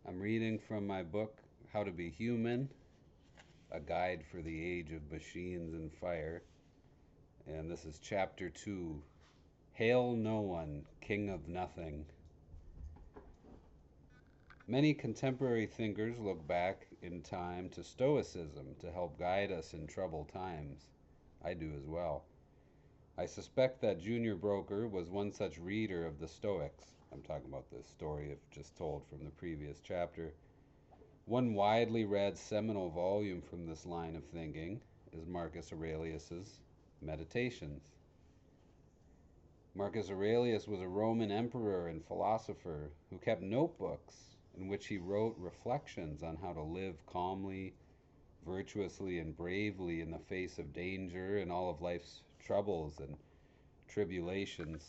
I'm reading from my book, How to Be Human, a guide for the age of machines and fire. And this is chapter 2, Hail No One, King of Nothing. Many contemporary thinkers look back in time to Stoicism to help guide us in troubled times. I do as well. I suspect that Junior Broker was one such reader of the Stoics. I'm talking about the story I've just told from the previous chapter. One widely read seminal volume from this line of thinking is Marcus Aurelius's Meditations. Marcus Aurelius was a Roman emperor and philosopher who kept notebooks in which he wrote reflections on how to live calmly, virtuously, and bravely in the face of danger and all of life's troubles and tribulations.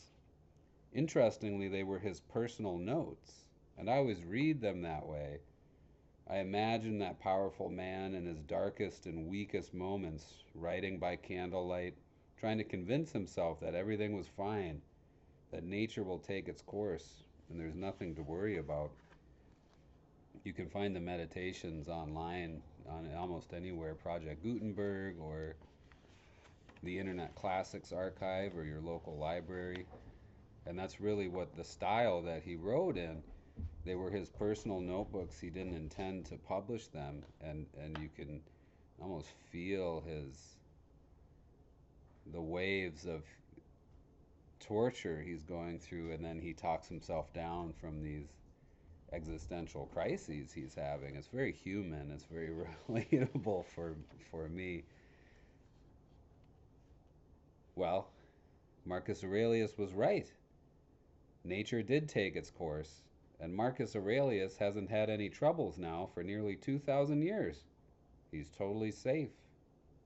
Interestingly, they were his personal notes, and I always read them that way. I imagine that powerful man in his darkest and weakest moments, writing by candlelight, trying to convince himself that everything was fine, that nature will take its course, and there's nothing to worry about. You can find the meditations online on almost anywhere, Project Gutenberg or the Internet Classics Archive or your local library. And that's really what the style that he wrote in. They were his personal notebooks. He didn't intend to publish them, and you can almost feel the waves of torture he's going through, and then he talks himself down from these existential crises he's having. It's very human. It's very relatable for me. Well, Marcus Aurelius was right. Nature did take its course, and Marcus Aurelius hasn't had any troubles now for nearly 2,000 years. He's totally safe.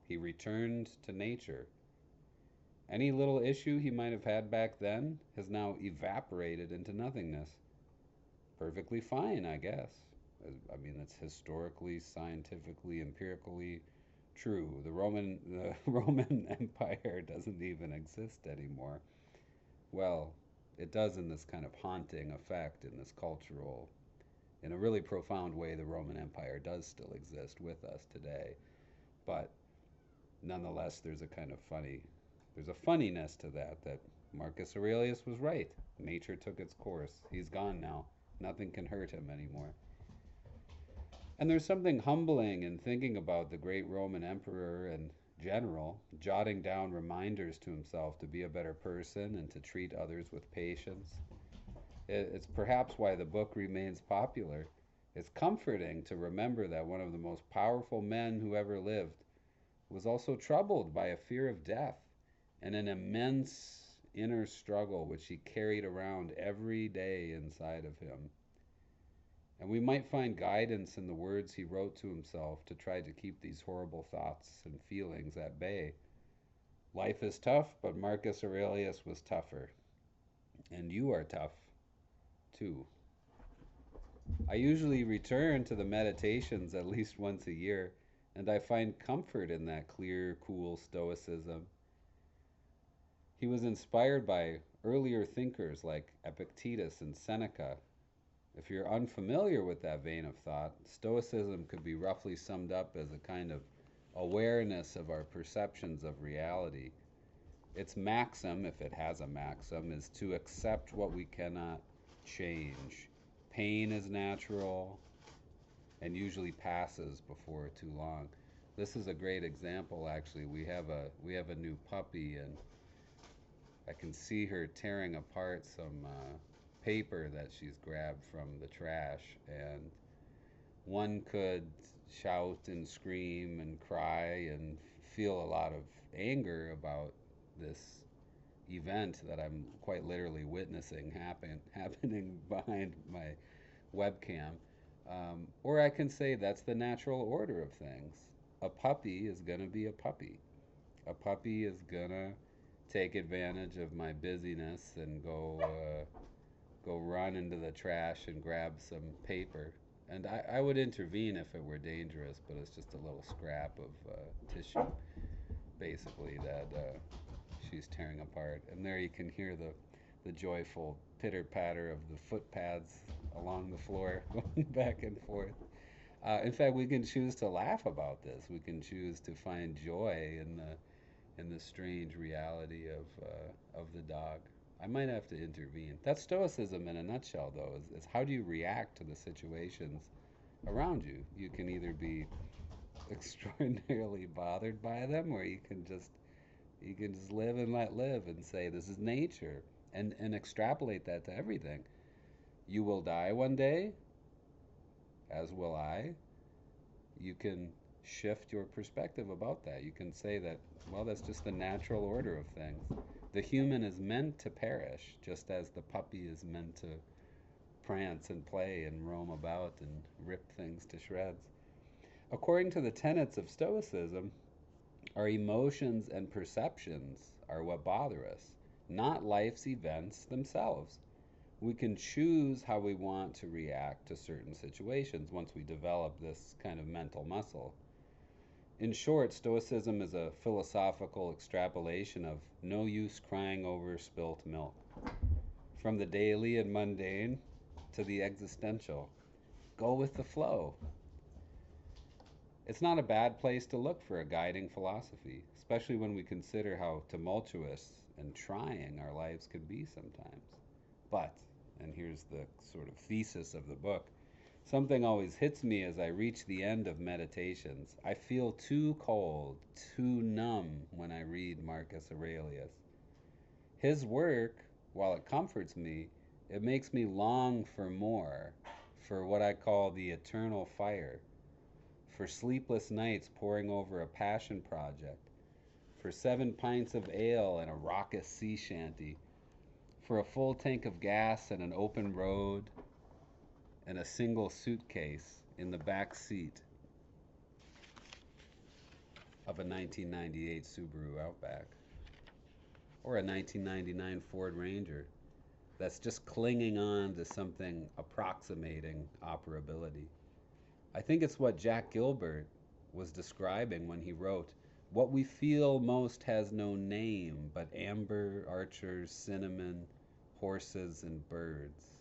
He returned to nature. Any little issue he might have had back then has now evaporated into nothingness. Perfectly fine, I guess. I mean, it's historically, scientifically, empirically true. The Roman Empire doesn't even exist anymore. Well, it does in this kind of haunting effect, in this cultural, in a really profound way. The Roman Empire does still exist with us today, but nonetheless, there's a funniness to that Marcus Aurelius was right. Nature took its course. He's gone now. Nothing can hurt him anymore. And there's something humbling in thinking about the great Roman emperor and general jotting down reminders to himself to be a better person and to treat others with patience. It's perhaps why the book remains popular. It's comforting to remember that one of the most powerful men who ever lived was also troubled by a fear of death and an immense inner struggle which he carried around every day inside of him. And we might find guidance in the words he wrote to himself to try to keep these horrible thoughts and feelings at bay. Life is tough, but Marcus Aurelius was tougher. And you are tough, too. I usually return to the meditations at least once a year, and I find comfort in that clear, cool stoicism. He was inspired by earlier thinkers like Epictetus and Seneca. If you're unfamiliar with that vein of thought, Stoicism could be roughly summed up as a kind of awareness of our perceptions of reality. Its maxim, if it has a maxim, is to accept what we cannot change. Pain is natural and usually passes before too long. This is a great example, actually. We have a new puppy, and I can see her tearing apart some paper that she's grabbed from the trash, and one could shout and scream and cry and feel a lot of anger about this event that I'm quite literally witnessing happening behind my webcam. Or I can say that's the natural order of things. A puppy is going to be a puppy. A puppy is going to take advantage of my busyness and go run into the trash and grab some paper. And I would intervene if it were dangerous, but it's just a little scrap of tissue, basically, that she's tearing apart. And there you can hear the joyful pitter patter of the foot pads along the floor, going back and forth. In fact, we can choose to laugh about this. We can choose to find joy in the strange reality of the dog. I might have to intervene. That's Stoicism in a nutshell, though. Is how do you react to the situations around you? You can either be extraordinarily bothered by them, or you can just live and let live and say this is nature, and extrapolate that to everything. You will die one day, as will I. You can shift your perspective about that. You can say that, well, that's just the natural order of things. The human is meant to perish, just as the puppy is meant to prance and play and roam about and rip things to shreds. According to the tenets of Stoicism, our emotions and perceptions are what bother us, not life's events themselves. We can choose how we want to react to certain situations once we develop this kind of mental muscle. In short, Stoicism is a philosophical extrapolation of no use crying over spilt milk, from the daily and mundane to the existential. Go with the flow. It's not a bad place to look for a guiding philosophy, especially when we consider how tumultuous and trying our lives can be sometimes. But, and here's the sort of thesis of the book, something always hits me as I reach the end of meditations. I feel too cold, too numb when I read Marcus Aurelius. His work, while it comforts me, it makes me long for more, for what I call the eternal fire, for sleepless nights poring over a passion project, for 7 pints of ale and a raucous sea shanty, for a full tank of gas and an open road and a single suitcase in the back seat of a 1998 Subaru Outback or a 1999 Ford Ranger that's just clinging on to something approximating operability. I think it's what Jack Gilbert was describing when he wrote, "What we feel most has no name but amber, archers, cinnamon, horses, and birds."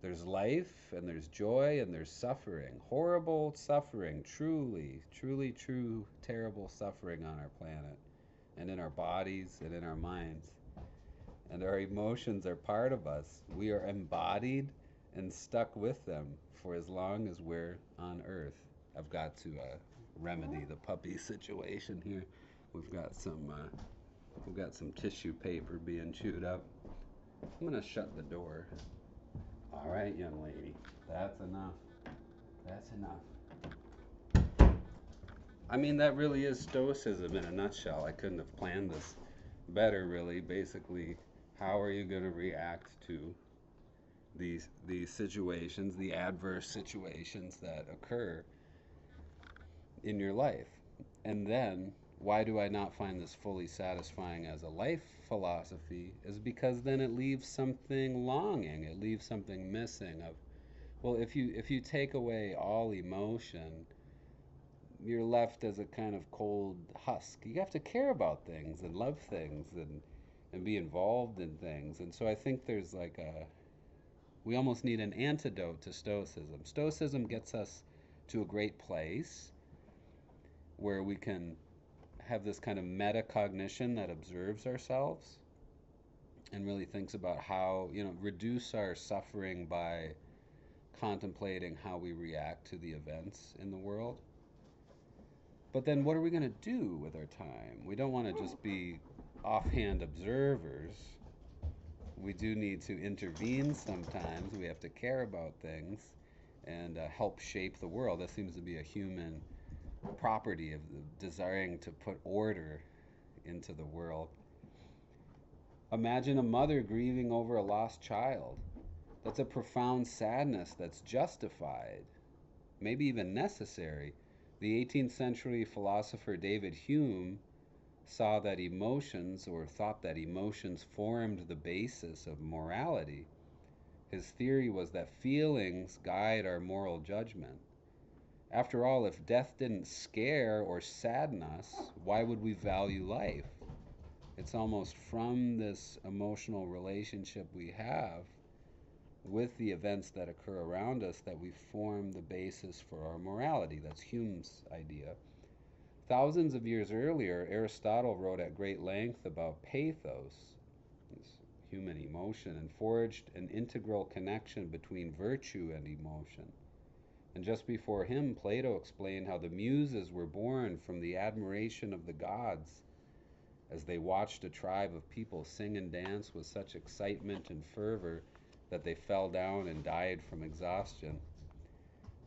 There's life, and there's joy, and there's suffering. Horrible suffering, truly, truly true, terrible suffering on our planet, and in our bodies, and in our minds. And our emotions are part of us. We are embodied and stuck with them for as long as we're on Earth. I've got to remedy the puppy situation here. We've got some tissue paper being chewed up. I'm gonna shut the door. All right, young lady, that's enough. That's enough. I mean, that really is Stoicism in a nutshell. I couldn't have planned this better, really. Basically, how are you going to react to these situations, the adverse situations that occur in your life? And then, why do I not find this fully satisfying as a life philosophy? Is because then it leaves something longing, it leaves something missing of, well, if you take away all emotion, you're left as a kind of cold husk. You have to care about things and love things and be involved in things. And so I think there's like we almost need an antidote to Stoicism. Stoicism gets us to a great place where we can have this kind of metacognition that observes ourselves and really thinks about how, reduce our suffering by contemplating how we react to the events in the world. But then what are we going to do with our time? We don't want to just be offhand observers. We do need to intervene sometimes. We have to care about things and help shape the world. That seems to be a human property of desiring to put order into the world. Imagine a mother grieving over a lost child. That's a profound sadness that's justified, maybe even necessary. The 18th century philosopher David Hume saw that emotions, or thought that emotions, formed the basis of morality. His theory was that feelings guide our moral judgment. After all, if death didn't scare or sadden us, why would we value life? It's almost from this emotional relationship we have with the events that occur around us that we form the basis for our morality. That's Hume's idea. Thousands of years earlier, Aristotle wrote at great length about pathos, this human emotion, and forged an integral connection between virtue and emotion. And just before him, Plato explained how the Muses were born from the admiration of the gods as they watched a tribe of people sing and dance with such excitement and fervor that they fell down and died from exhaustion.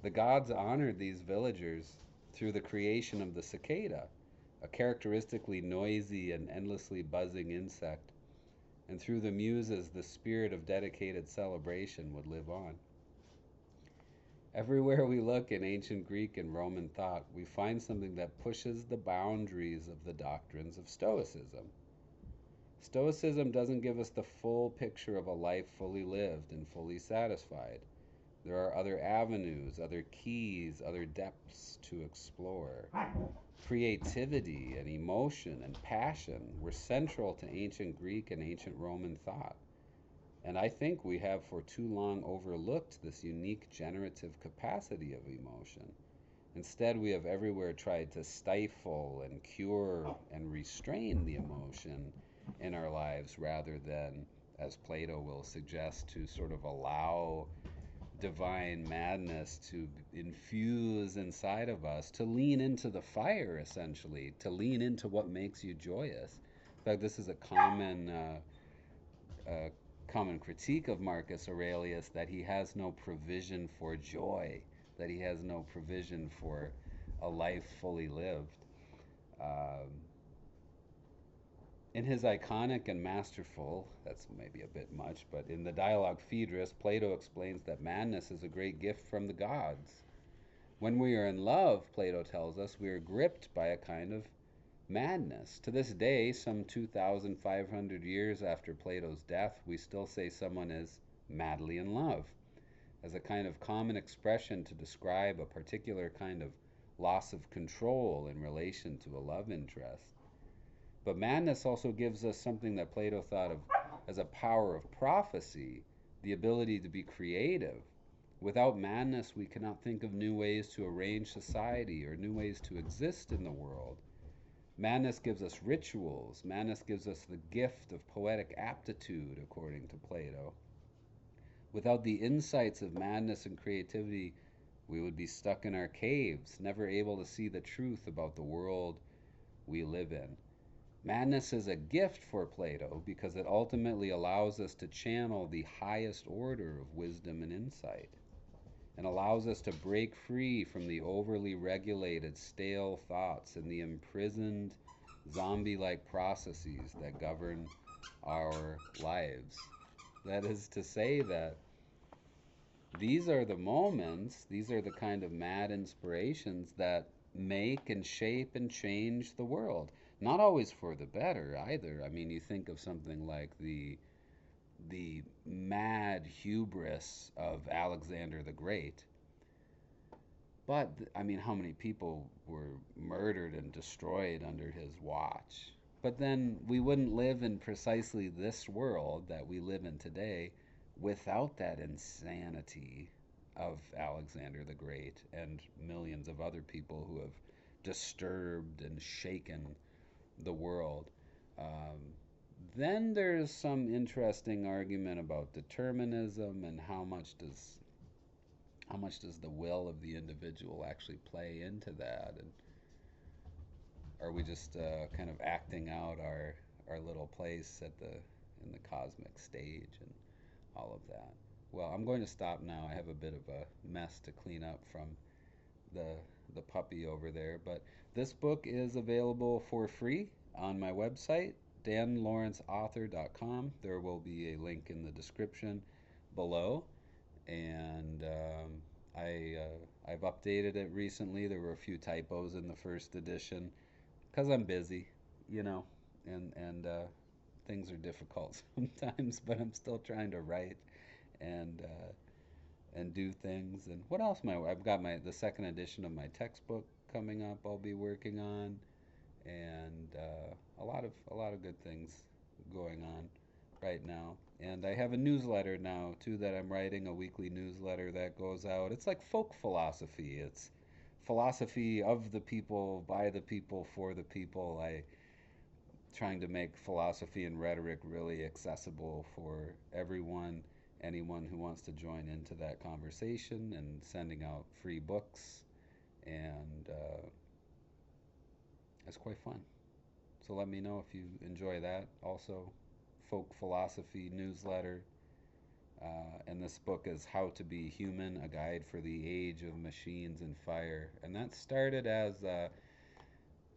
The gods honored these villagers through the creation of the cicada, a characteristically noisy and endlessly buzzing insect, and through the Muses, the spirit of dedicated celebration would live on. Everywhere we look in ancient Greek and Roman thought, we find something that pushes the boundaries of the doctrines of Stoicism. Stoicism doesn't give us the full picture of a life fully lived and fully satisfied. There are other avenues, other keys, other depths to explore. Creativity and emotion and passion were central to ancient Greek and ancient Roman thought. And I think we have for too long overlooked this unique generative capacity of emotion. Instead, we have everywhere tried to stifle and cure and restrain the emotion in our lives rather than, as Plato will suggest, to sort of allow divine madness to infuse inside of us, to lean into the fire, essentially, to lean into what makes you joyous. In fact, this is a common critique of Marcus Aurelius, that he has no provision for joy, that he has no provision for a life fully lived. Um, In his iconic and masterful, that's maybe a bit much, but in the dialogue Phaedrus, Plato explains that madness is a great gift from the gods. When we are in love, Plato tells us, we are gripped by a kind of madness. To this day, some 2,500 years after Plato's death, we still say someone is madly in love, as a kind of common expression to describe a particular kind of loss of control in relation to a love interest. But madness also gives us something that Plato thought of as a power of prophecy, the ability to be creative. Without madness, we cannot think of new ways to arrange society or new ways to exist in the world. Madness gives us rituals. Madness gives us the gift of poetic aptitude, according to Plato. Without the insights of madness and creativity, we would be stuck in our caves, never able to see the truth about the world we live in. Madness is a gift for Plato because it ultimately allows us to channel the highest order of wisdom and insight, and allows us to break free from the overly regulated, stale thoughts and the imprisoned, zombie-like processes that govern our lives. That is to say that these are the moments, these are the kind of mad inspirations that make and shape and change the world. Not always for the better either. I mean, you think of something like the mad hubris of Alexander the Great. But I mean, how many people were murdered and destroyed under his watch? But then we wouldn't live in precisely this world that we live in today without that insanity of Alexander the Great and millions of other people who have disturbed and shaken the world. Um, then there's some interesting argument about determinism and how much does the will of the individual actually play into that, and are we just kind of acting out our little place at the in the cosmic stage and all of that. Well, I'm going to stop now. I have a bit of a mess to clean up from the the puppy over there, but this book is available for free on my website, danlawrenceauthor.com. There will be a link in the description below, and I've updated it recently. There were a few typos in the first edition because I'm busy, you know, and things are difficult sometimes, but I'm still trying to write and do things. And what else? I've got the second edition of my textbook coming up. I'll be working on, and a lot of good things going on right now. And I have a newsletter now too that I'm writing, a weekly newsletter that goes out. It's like folk philosophy. It's philosophy of the people, by the people, for the people. I trying to make philosophy and rhetoric really accessible for everyone, anyone who wants to join into that conversation, and sending out free books. And it's quite fun. So let me know if you enjoy that. Also, folk philosophy newsletter. And this book is How to Be Human, a guide for the age of machines and fire. And that started as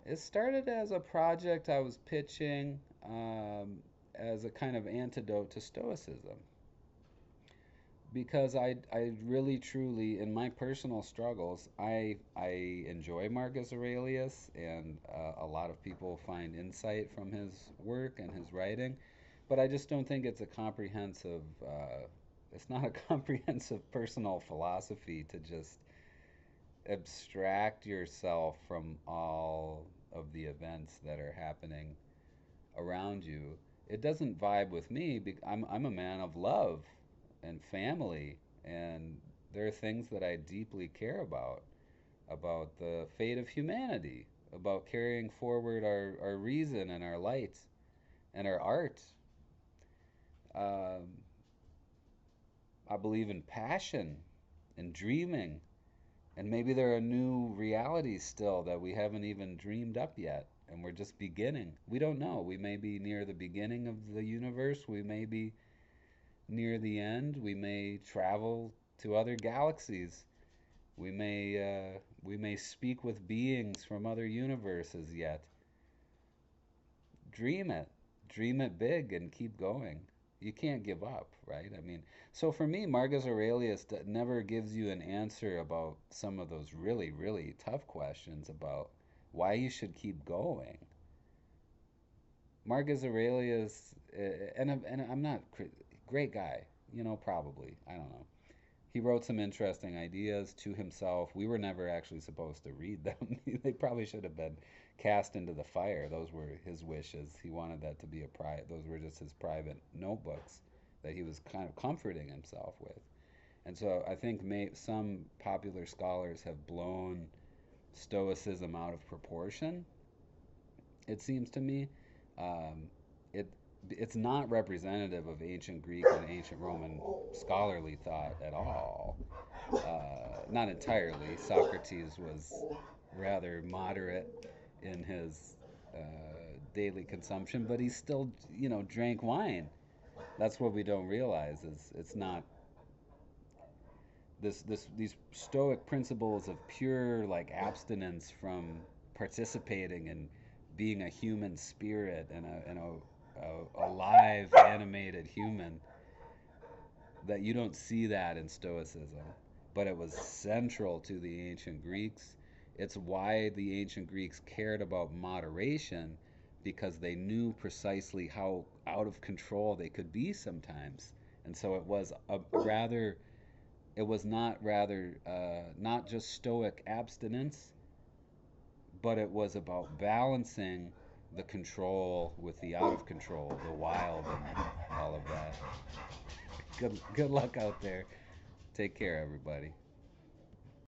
it started as a project I was pitching as a kind of antidote to Stoicism. Because I really truly, in my personal struggles, I enjoy Marcus Aurelius, and a lot of people find insight from his work and his writing, but I just don't think it's a comprehensive. It's not a comprehensive personal philosophy to just abstract yourself from all of the events that are happening around you. It doesn't vibe with me. I'm a man of love and family, and there are things that I deeply care about the fate of humanity, about carrying forward our reason and our light and our art. Um, I believe in passion and dreaming, and maybe there are new realities still that we haven't even dreamed up yet, and we're just beginning. We don't know. We may be near the beginning of the universe, we may be near the end, we may travel to other galaxies, we may speak with beings from other universes yet. Dream it. Dream it big and keep going. You can't give up, right? I mean, so for me, Marcus Aurelius never gives you an answer about some of those really, really tough questions about why you should keep going. Marcus Aurelius, and I'm not great guy, probably. I don't know. He wrote some interesting ideas to himself. We were never actually supposed to read them. They probably should have been cast into the fire. Those were his wishes. He wanted that to be a private. Those were just his private notebooks that he was kind of comforting himself with. And so I think some popular scholars have blown Stoicism out of proportion. It seems to me, um, it it's not representative of ancient Greek and ancient Roman scholarly thought at all. Not entirely. Socrates was rather moderate in his daily consumption, but he still, drank wine. That's what we don't realize is it's not these Stoic principles of pure like abstinence from participating and being a human spirit and a live animated human, that you don't see that in Stoicism, but it was central to the ancient Greeks. It's why the ancient Greeks cared about moderation, because they knew precisely how out of control they could be sometimes. And so it was not just Stoic abstinence, but it was about balancing the control with the out of control, the wild, and all of that. Good luck out there. Take care, everybody.